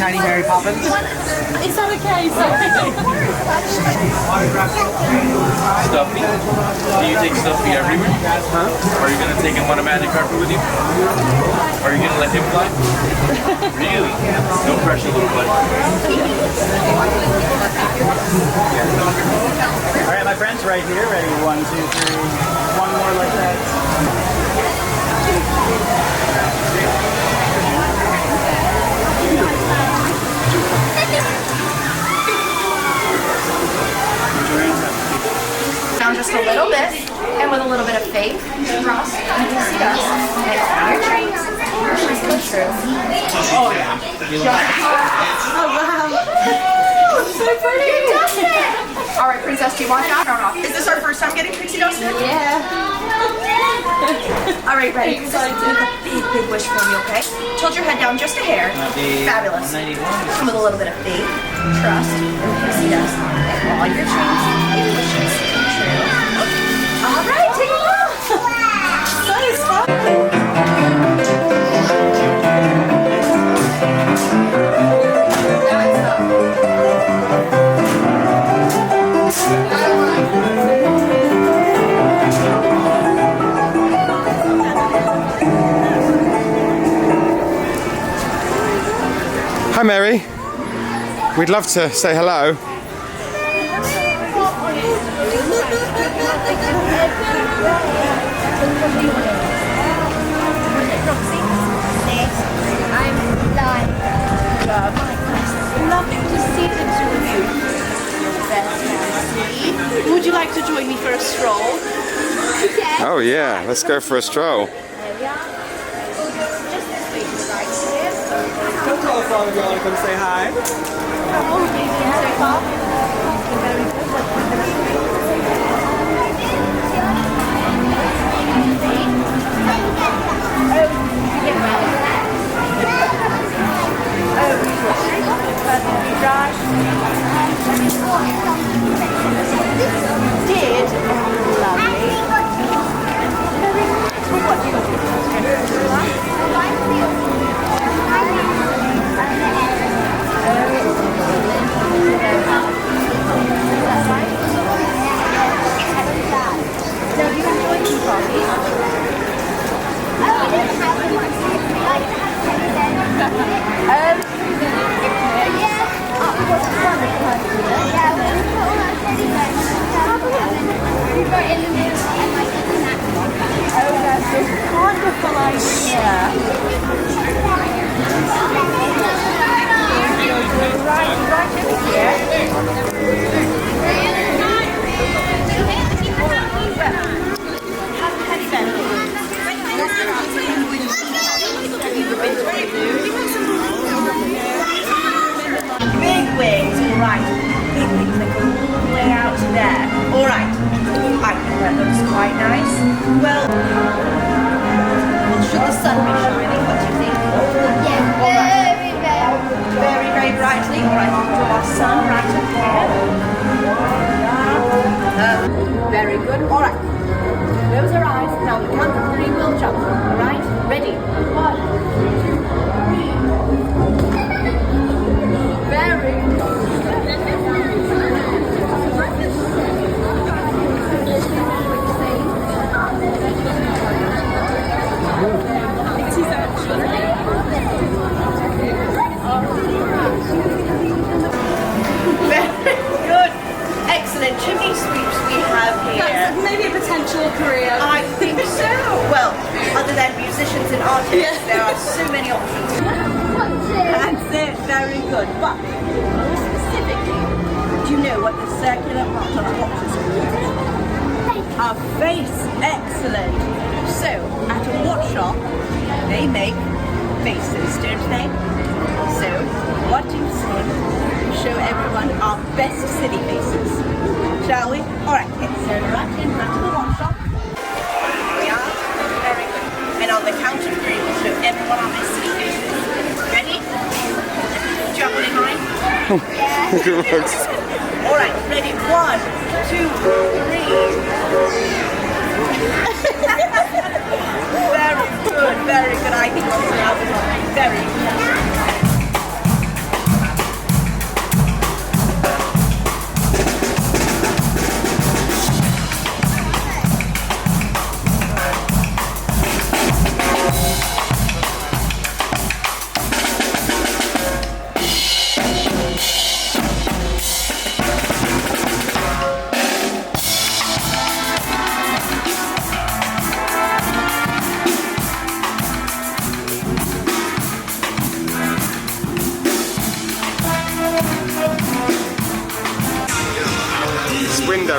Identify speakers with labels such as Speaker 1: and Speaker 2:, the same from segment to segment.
Speaker 1: tiny Mary Poppins?
Speaker 2: Is that okay?
Speaker 3: Stuffy? Do you take Stuffy everywhere?
Speaker 1: Huh?
Speaker 3: Are you gonna take him on a magic carpet with you? Are you gonna let him fly? Really? No pressure, little buddy.
Speaker 1: All right, my friends, right here. Ready? 1, 2, 3. One more like that.
Speaker 4: Down just a little bit, and with a little bit of faith, trust, you can see us. And all your dreams, wishes come true. Oh yeah. Oh wow. So pretty. All right, princess, do you want that or not? Is this our first time getting pixie dusted?
Speaker 2: Yeah.
Speaker 4: All right, ready? Excited. Big wish for me, okay? Tilt your head down just a hair. Fabulous. And with a little bit of faith, trust, and pixie dust, and all your dreams and wishes come true. All right, take a look. That is fun.
Speaker 5: Hi Mary, we'd love to say hello.
Speaker 2: Lovely to see the two of you. Would you like to join me for a stroll?
Speaker 5: Oh yeah, let's go for a stroll.
Speaker 1: Don't tell us all if you want to come say hi.
Speaker 4: Big wings, all right. Big wings that go all the way out to there. All right. I think that looks quite nice. Well, should the sun be shining? What do you think?
Speaker 6: Yeah,
Speaker 4: All right.
Speaker 6: very,
Speaker 4: Very brightly. All right, we'll draw our sun right up here. Very good. All right. Close our eyes. Now we count to 3, we'll jump. All right? Ready? 1, 2, 3. Very good. Very good. Excellent. Chimney sweeps we have here.
Speaker 2: That's maybe a potential career.
Speaker 4: I think so. Well, other than musicians and artists, there are so many options. That's it. Very good. But more specifically, do you know what the circular part of the watch is called? A face. Excellent. So, at a watch shop, they make faces, don't they? So, what do you say? Show everyone our best silly faces. Shall we? Alright, let's go right in back to the watch shop. Here we are. Very good. And on the count of 3, we'll show everyone our best silly faces. Ready? Jump in line.
Speaker 5: Good works.
Speaker 4: Alright, ready? 1, 2, 3. Very good, very good. I think that's very good.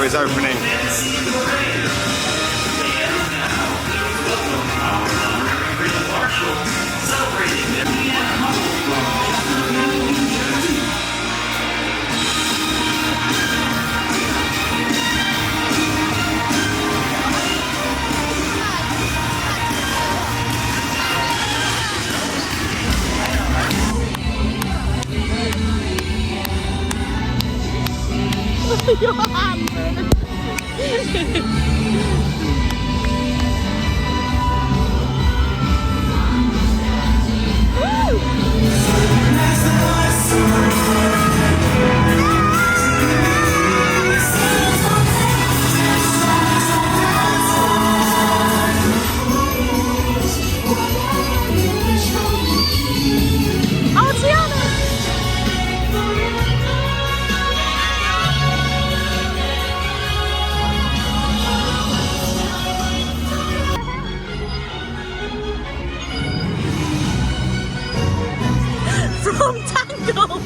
Speaker 5: is opening.
Speaker 2: Your hand. From Tangled.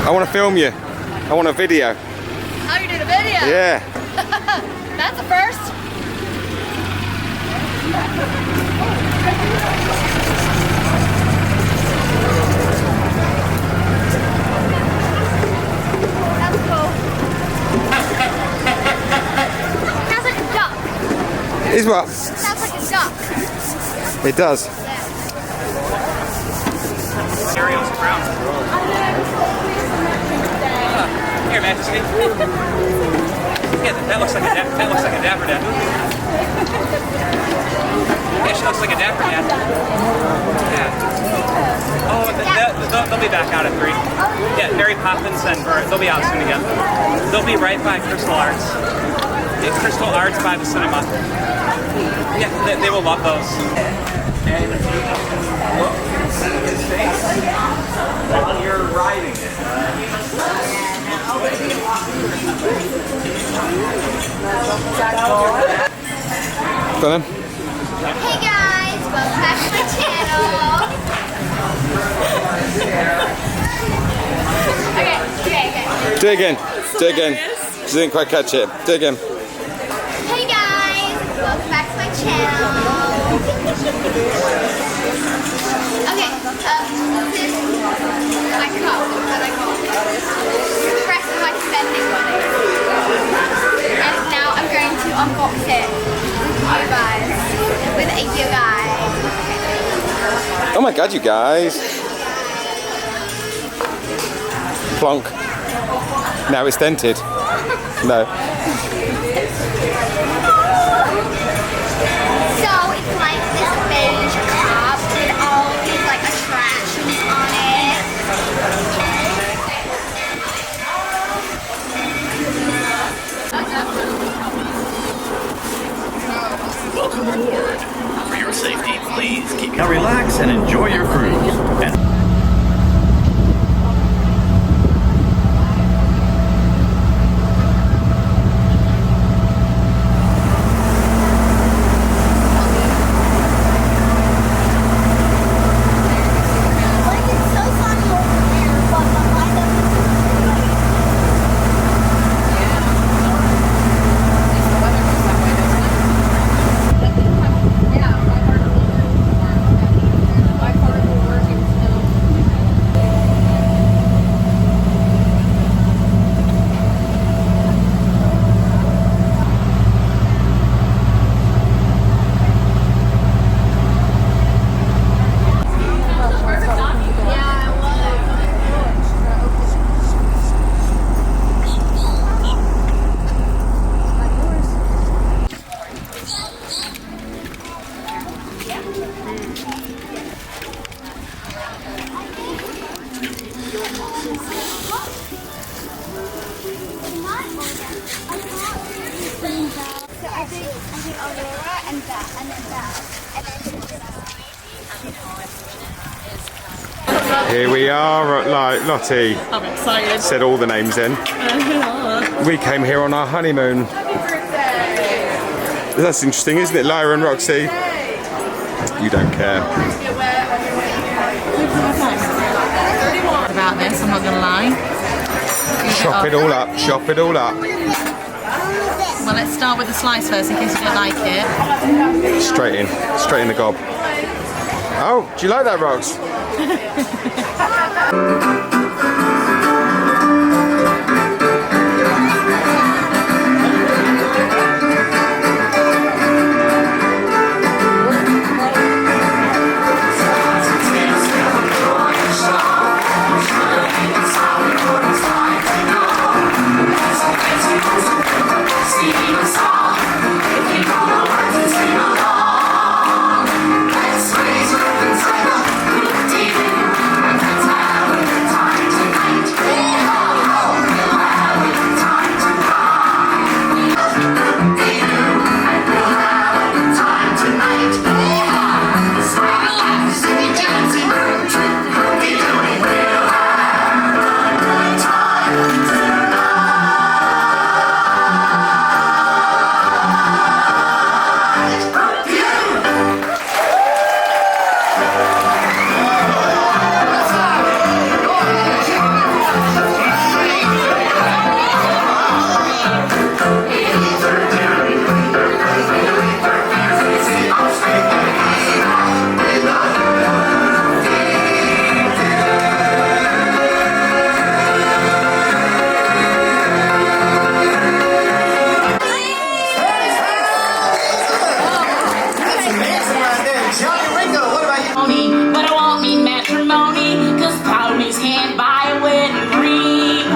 Speaker 5: I want to film you. I want a video.
Speaker 2: Oh,
Speaker 5: Yeah.
Speaker 2: That's a first. That's cool. Sounds like a duck.
Speaker 5: Is what?
Speaker 2: Sounds like a duck.
Speaker 5: It does.
Speaker 3: Ariel's brown. Here, Majesty. Yeah, that looks like a dapper dad. Yeah, she looks like a dapper dad. Yeah. Oh, they'll be back out at 3. Yeah, Mary Poppins and Bert, they'll be out soon again. They'll be right by Crystal Arts. Yeah, Crystal Arts by the cinema. Yeah, they will love those. And look at his face while you're riding it.
Speaker 5: Go then.
Speaker 2: Hey guys, welcome back to my channel. Okay.
Speaker 5: Do it again. Do it again. She didn't quite catch it. Do it again.
Speaker 2: Hey guys, welcome back to my channel. Okay, this is my cup that I got. Press my spending money. And now I'm going to unbox it with you guys. With you guys.
Speaker 5: Oh my god, you guys. Plonk. Now it's dented. No.
Speaker 2: So it's like this beige cup with all these like attractions on it.
Speaker 7: Welcome aboard. For your safety, please keep. Now relax and enjoy your cruise. And
Speaker 2: Like it's so sunny over there, but behind us I think Aurora and that, and then that, and then
Speaker 5: Here we are, like Lottie
Speaker 8: I'm excited.
Speaker 5: said all the names then. We came here on our honeymoon. That's interesting, isn't it, Lyra and Roxy? You don't care.
Speaker 8: About this, I'm not gonna lie.
Speaker 5: Chop it all up, chop it all up.
Speaker 8: Well, let's start with the slice first in case you don't like it.
Speaker 5: Straight in the gob. Oh, do you like that, Rox?
Speaker 1: Johnny Ringo, what about you?
Speaker 9: But I won't need matrimony, cause ponies can't buy a wedding ring.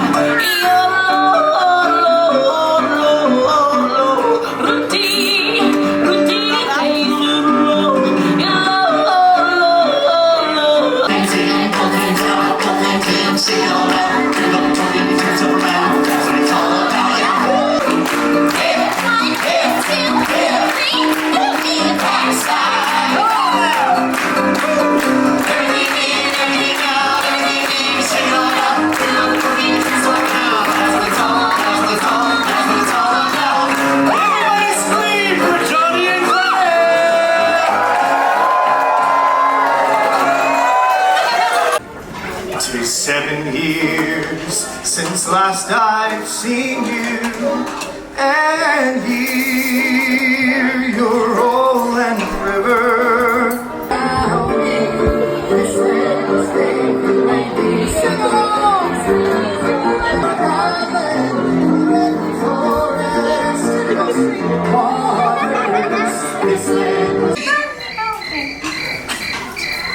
Speaker 1: It's been 7 years since last I've seen you, and here you're rolling river.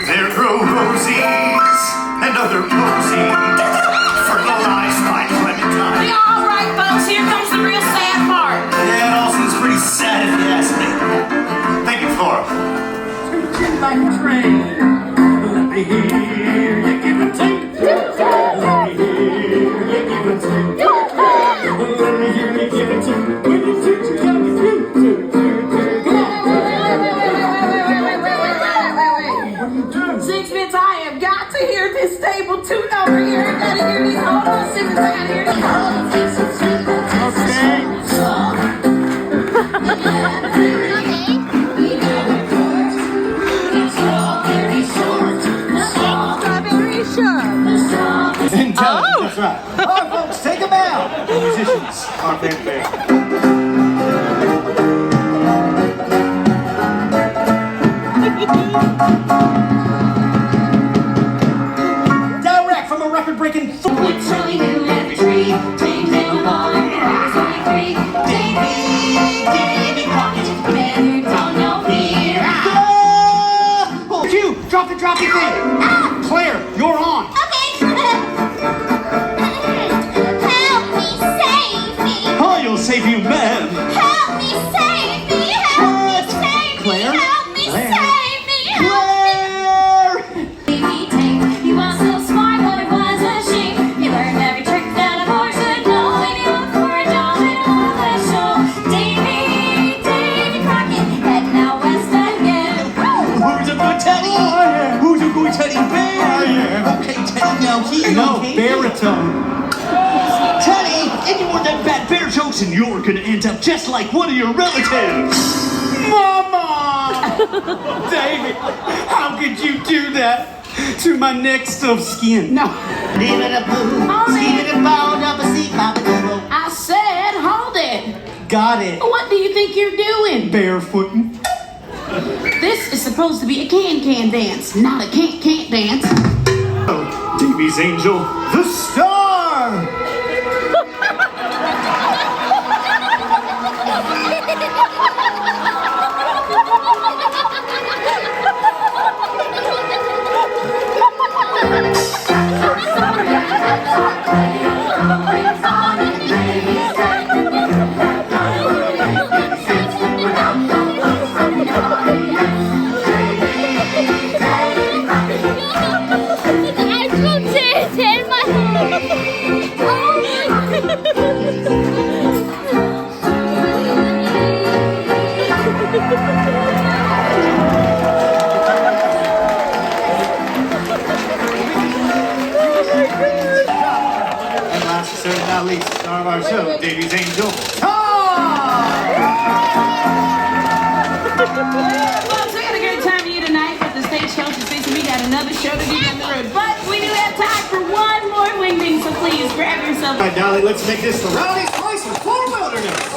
Speaker 1: There grow roses and other posies, fertilized by Clementine.
Speaker 9: All right, folks, here comes the real sad part.
Speaker 1: Yeah, it all seems pretty sad if you ask me. Thank you, Flora. Like a train, let me hear you give and take. Let me hear you give and take. Let me hear you give and take. When you do, you gotta be through.
Speaker 9: Sixpence, I have got to hear this table tune over here. I've got to hear these old singers out here.
Speaker 8: Strawberry short.
Speaker 1: That's right. All right, folks, take them out. The musicians, our fanfare. Direct from a record-breaking. Q, drop the droppy thing. Claire, you're on.
Speaker 2: Help me, save me.
Speaker 1: Oh, you'll save you, ma'am.
Speaker 2: Help me, save me. Help me, save me.
Speaker 1: Claire?
Speaker 2: Help me,
Speaker 1: Claire?
Speaker 2: save me.
Speaker 1: Claire!
Speaker 9: He was so smart, but it was a shame. He learned every trick that a boy should know. And he looked for a job in a show. Davy Crockett, heading out west again.
Speaker 7: Who's a good Teddy? Who's a good Teddy Bear? Okay, Teddy, now here.
Speaker 1: No, baritone.
Speaker 7: Teddy, any more of that bad bear jokes and you're gonna end up just like one of your relatives.
Speaker 1: Mama! David, how could you do that to my next of skin? No.
Speaker 9: I said, hold it.
Speaker 1: Got it.
Speaker 9: What do you think you're doing?
Speaker 1: Barefooting.
Speaker 9: This is supposed to be a can dance, not a can't dance.
Speaker 1: Oh, Davy's Angel, the star! And last, certainly not least, star of our show, Davy's Angel,
Speaker 9: Folks, we had a great time with you tonight, but the stage coach is facing me got another show to do down the road. But we do have time for one more wingding, so please grab yourself.
Speaker 1: All right, Dolly, let's make this the Rowdy Slice of Floor Wilderness.